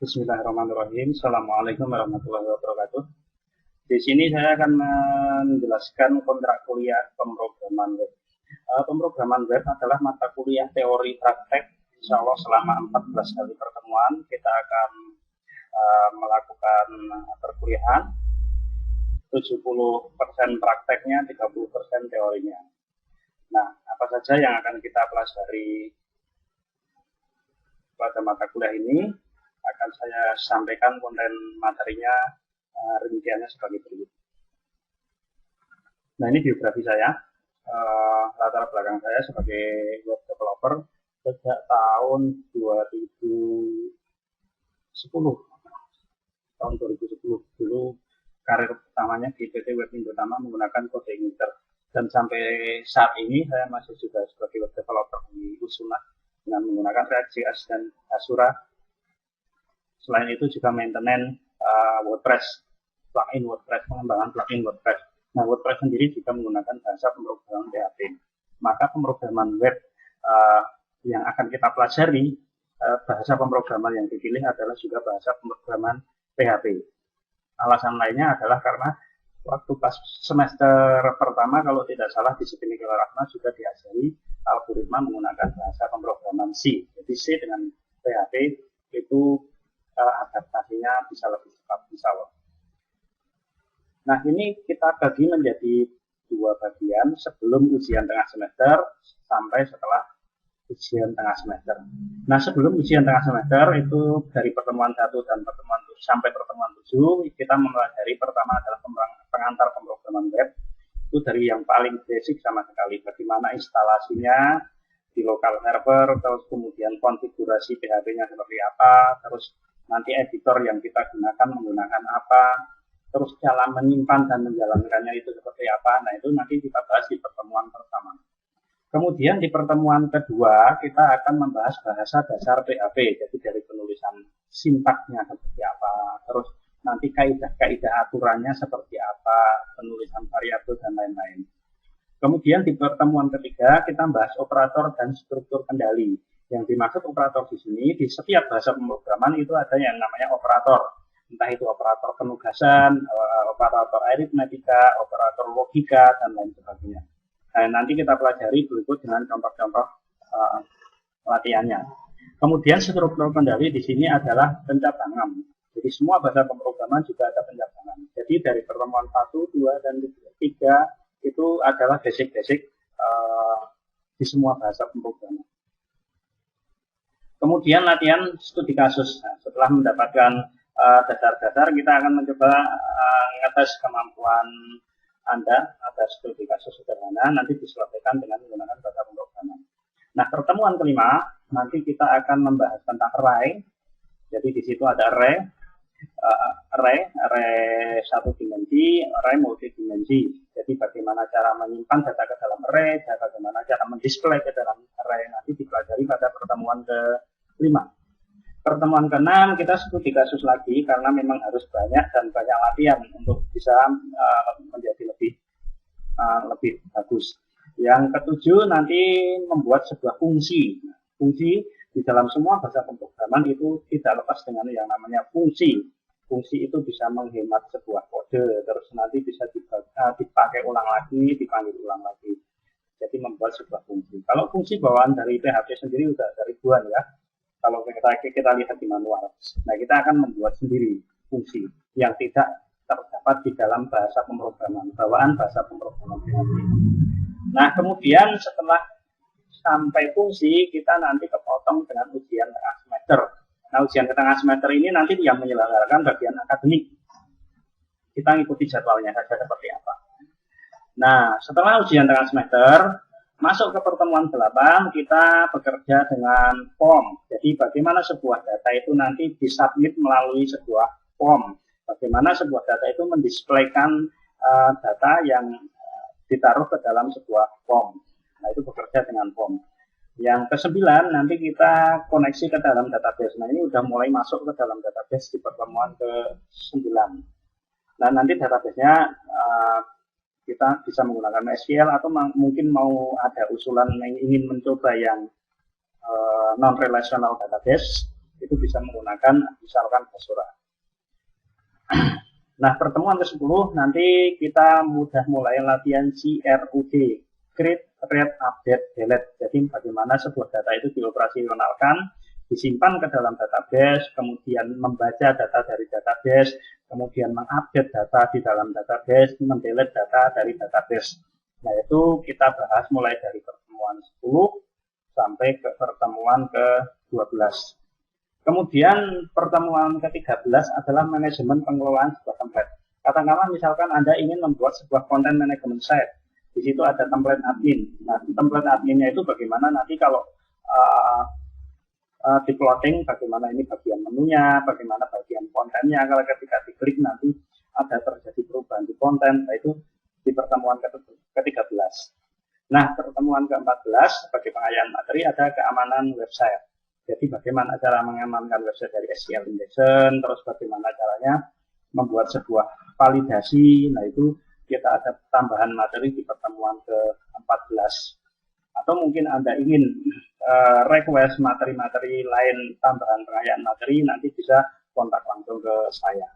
Bismillahirrahmanirrahim. Assalamualaikum warahmatullahi wabarakatuh. Di sini saya akan menjelaskan kontrak kuliah pemrograman web. Pemrograman web adalah mata kuliah teori praktek. Insya Allah selama 14 kali pertemuan kita akan melakukan perkuliahan. 70% prakteknya, 30% teorinya. Nah, apa saja yang akan kita pelajari pada mata kuliah ini akan saya sampaikan konten materinya, rinciannya sebagai berikut. Nah, ini biografi saya, latar belakang saya sebagai web developer sejak tahun 2010. Tahun 2010 dulu karir pertamanya di PT Webindo Tama menggunakan kode Inter, dan sampai saat ini saya masih juga sebagai web developer di Usuna dengan menggunakan React.js dan Asura. Selain itu juga maintenance WordPress, plugin WordPress, pengembangan plugin WordPress. Nah, WordPress sendiri juga menggunakan bahasa pemrograman PHP. Maka pemrograman web yang akan kita pelajari, bahasa pemrograman yang dipilih adalah juga bahasa pemrograman PHP. Alasan lainnya adalah karena waktu pas semester pertama, kalau tidak salah di Sipini Kelarasma juga diajari algoritma menggunakan bahasa pemrograman C. Jadi C dengan PHP itu adaptasinya bisa lebih cepat, insya Allah. Nah, ini kita bagi menjadi dua bagian, sebelum ujian tengah semester sampai setelah ujian tengah semester. Nah, sebelum ujian tengah semester itu dari pertemuan 1 dan pertemuan sampai pertemuan 7 kita mempelajari pertama adalah pengantar pemrograman web. Itu dari yang paling basic sama sekali, bagaimana instalasinya di lokal server, terus kemudian konfigurasi PHP-nya seperti apa, terus nanti editor yang kita gunakan menggunakan apa, terus cara menyimpan dan menjalankannya itu seperti apa. Nah, itu nanti kita bahas di pertemuan pertama. Kemudian di pertemuan kedua kita akan membahas bahasa dasar PHP, jadi dari penulisan sintaksnya seperti apa, terus nanti kaidah-kaidah aturannya seperti apa, penulisan variabel dan lain-lain. Kemudian di pertemuan ketiga kita membahas operator dan struktur kendali. Yang dimaksud operator di sini, di setiap bahasa pemrograman itu ada yang namanya operator. Entah itu operator penugasan, operator aritmetika, operator logika, dan lain sebagainya. Nah, nanti kita pelajari berikut dengan contoh-contoh latihannya. Kemudian struktur kendali di sini adalah pencatangan. Jadi semua bahasa pemrograman juga ada pencatangan. Jadi dari pertemuan 1, 2, dan 3 itu adalah basic-basic di semua bahasa pemrograman. Kemudian latihan studi kasus. Nah, setelah mendapatkan dasar-dasar, kita akan mencoba ngetes kemampuan Anda. Ada studi kasus sederhana, nanti diselesaikan dengan menggunakan bahasa pemrograman. Nah, pertemuan kelima, nanti kita akan membahas tentang array. Jadi di situ ada array satu dimensi, array multidimensi. Jadi bagaimana cara menyimpan data ke dalam array, bagaimana cara mendisplay ke dalam array, nanti dipelajari pada pertemuan ke-5. Pertemuan ke-6 kita studi kasus lagi karena memang harus banyak dan banyak latihan untuk bisa menjadi lebih bagus. Yang ke-7 nanti membuat sebuah fungsi. Fungsi di dalam semua bahasa pemrograman itu tidak lepas dengan yang namanya fungsi. Fungsi itu bisa menghemat sebuah kode, terus nanti bisa dipakai ulang lagi, dipanggil ulang lagi. Jadi membuat sebuah fungsi. Kalau fungsi bawaan dari PHP sendiri sudah ada ribuan ya. Kalau kita lihat di manual. Nah, kita akan membuat sendiri fungsi yang tidak terdapat di dalam bahasa pemrograman, bawaan bahasa pemrograman PHP. Nah, kemudian setelah sampai fungsi, kita nanti kepotong dengan ujian tengah semester. Nah, ujian tengah semester ini nanti yang menyelenggarakan bagian akademik. Kita ngikuti jadwalnya saja seperti apa. Nah, setelah ujian tengah semester, masuk ke pertemuan 8, kita bekerja dengan form. Jadi bagaimana sebuah data itu nanti disubmit melalui sebuah form. Bagaimana sebuah data itu mendisplaykan data yang ditaruh ke dalam sebuah form. Nah, itu bekerja dengan form. Yang ke-9 nanti kita koneksi ke dalam database. Nah, ini udah mulai masuk ke dalam database di pertemuan ke-9. Nah, nanti database-nya kita bisa menggunakan SQL atau mungkin mau ada usulan yang ingin mencoba yang non-relational database, itu itu bisa menggunakan misalkan Hasura. Nah, pertemuan ke-10 nanti kita mulai latihan CRUD, Create, Read, Update, Delete. Jadi bagaimana sebuah data itu dioperasionalkan, disimpan ke dalam database, kemudian membaca data dari database, kemudian mengupdate data di dalam database, mendelete data dari database. Nah, itu kita bahas mulai dari pertemuan 10 sampai ke pertemuan ke-12. Kemudian pertemuan ke-13 adalah manajemen pengelolaan sebuah template. Katakanlah misalkan Anda ingin membuat sebuah konten manajemen site. Di situ ada template admin. Nah, template adminnya itu bagaimana nanti kalau di plotting, bagaimana ini bagian menunya, bagaimana bagian kontennya. Kalau ketika diklik nanti ada terjadi perubahan di konten, nah itu di pertemuan ke-13. Nah, pertemuan ke-14 sebagai pengayaan materi ada keamanan website. Jadi bagaimana cara mengamankan website dari SQL injection, terus bagaimana caranya membuat sebuah validasi. Nah, itu kita ada tambahan materi di pertemuan ke-14. Atau mungkin Anda ingin request materi-materi lain, tambahan pengayaan materi, nanti bisa kontak langsung ke saya.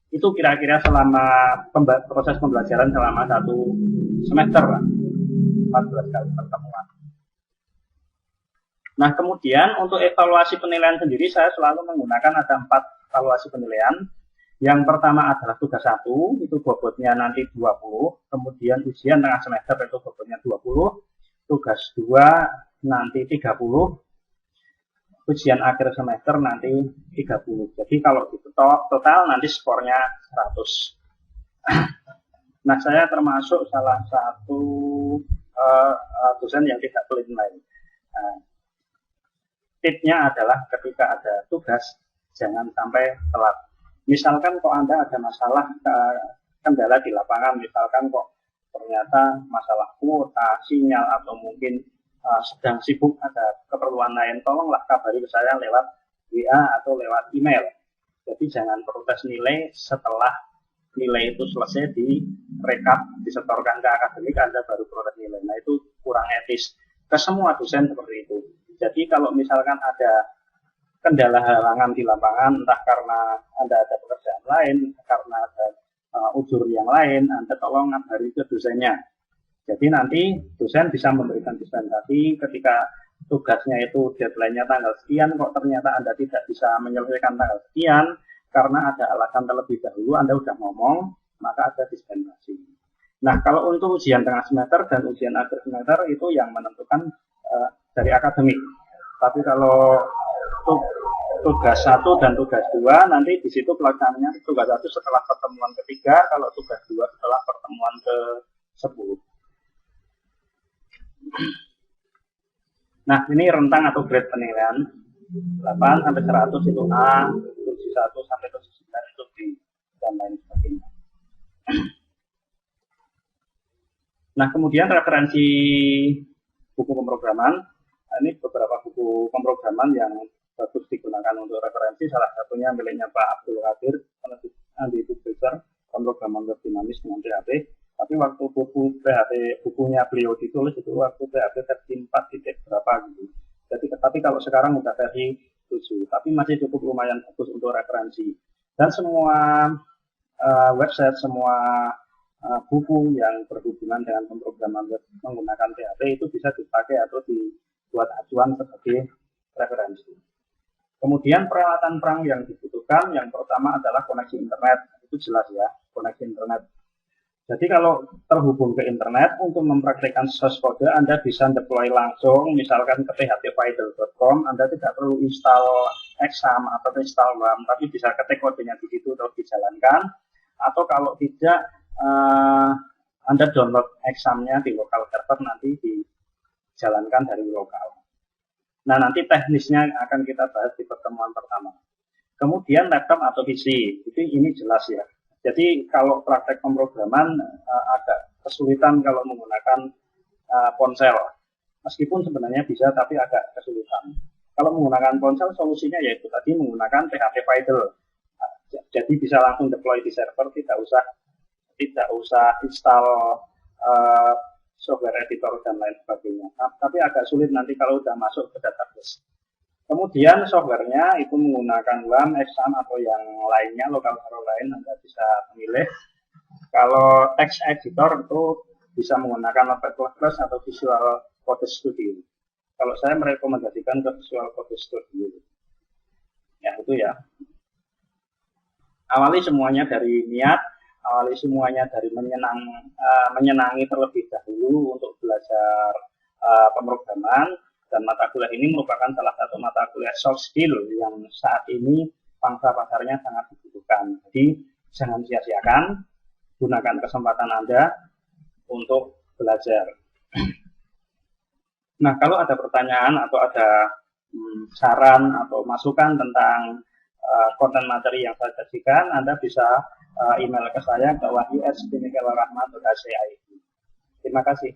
Itu kira-kira selama proses pembelajaran selama 1 semester, 14 kali pertemuan. Nah, kemudian untuk evaluasi penilaian sendiri saya selalu menggunakan ada 4 evaluasi penilaian. Yang pertama adalah tugas 1, itu bobotnya nanti 20, kemudian ujian tengah semester itu bobotnya 20, tugas 2 nanti 30, ujian akhir semester nanti 30. Jadi kalau itu total nanti skornya 100. Nah, saya termasuk salah satu dosen yang tidak pelit nilai. Tipsnya adalah ketika ada tugas, jangan sampai telat. Misalkan kok Anda ada masalah kendala di lapangan, misalkan kok ternyata masalah kuota, sinyal, atau mungkin sedang sibuk ada keperluan lain, tolonglah kabari ke saya lewat WA atau lewat email. Jadi jangan protes nilai setelah nilai itu selesai direkap, disetorkan ke akademik, Anda baru protes nilai. Nah, itu kurang etis. Ke semua dosen seperti itu. Jadi kalau misalkan ada kendala halangan di lapangan, entah karena Anda ada pekerjaan lain, karena ada ujur yang lain, Anda tolong ngabari ke dosennya. Jadi nanti dosen bisa memberikan dispensasi ketika tugasnya itu deadline-nya tanggal sekian, kok ternyata Anda tidak bisa menyelesaikan tanggal sekian, karena ada alasan terlebih dahulu, Anda sudah ngomong, maka ada dispensasi. Nah, kalau untuk ujian tengah semester dan ujian akhir semester itu yang menentukan dari akademik. Tapi kalau tugas 1 dan tugas 2 nanti di situ pelaksanaannya tugas 1 setelah pertemuan ketiga, kalau tugas 2 setelah pertemuan ke-10. Nah, ini rentang atau grade penilaian 8 sampai 100 itu A, 71 sampai 79 itu B, dan lain sebagainya. Nah, kemudian referensi buku pemrograman. Ini beberapa buku pemrograman yang bagus digunakan untuk referensi. Salah satunya miliknya Pak Abdul Qadir, Andy Publisher, pemrograman web dinamis dengan PHP. Tapi waktu bukunya beliau ditulis itu waktu PHP versi 4 berapa gitu. Jadi, tapi kalau sekarang udah versi 7, tapi masih cukup lumayan bagus untuk referensi. Dan semua website, semua buku yang berhubungan dengan pemrograman web menggunakan PHP itu bisa dipakai atau dibuat acuan sebagai referensi. Kemudian peralatan perang yang dibutuhkan, yang pertama adalah koneksi internet. Itu jelas ya, koneksi internet. Jadi kalau terhubung ke internet untuk mempraktikkan source code, Anda bisa deploy langsung, misalkan ke phpfidel.com, Anda tidak perlu install exam atau install WAM, tapi bisa ketik kodenya di situ terus dijalankan. Atau kalau tidak, Anda download examnya di lokal server, nanti dijalankan dari lokal. Nah, nanti teknisnya akan kita bahas di pertemuan pertama. Kemudian laptop atau PC, ini jelas ya. Jadi kalau praktek pemrograman agak kesulitan kalau menggunakan ponsel. Meskipun sebenarnya bisa, tapi agak kesulitan. Kalau menggunakan ponsel, solusinya yaitu tadi menggunakan PHP Fidel. Jadi bisa langsung deploy di server, tidak usah install software editor dan lain sebagainya. Tapi agak sulit nanti kalau sudah masuk ke database. Kemudian softwarenya itu menggunakan WAM, Exam atau yang lainnya, lokal hero lain, Anda bisa memilih. Kalau text editor itu bisa menggunakan Notepad+ atau Visual Code Studio. Kalau saya merekomendasikan ke Visual Code Studio. Ya itu ya. Awali semuanya dari niat, awali semuanya dari menyenangi terlebih dahulu untuk belajar pemrograman. Dan mata kuliah ini merupakan salah satu mata kuliah soft skill yang saat ini pangsa pasarnya sangat dibutuhkan. Jadi jangan sia-siakan, gunakan kesempatan Anda untuk belajar. Nah, kalau ada pertanyaan atau ada saran atau masukan tentang konten materi yang saya sajikan, Anda bisa email ke saya ke wahyu@binekalarahmat.ac.id. Terima kasih.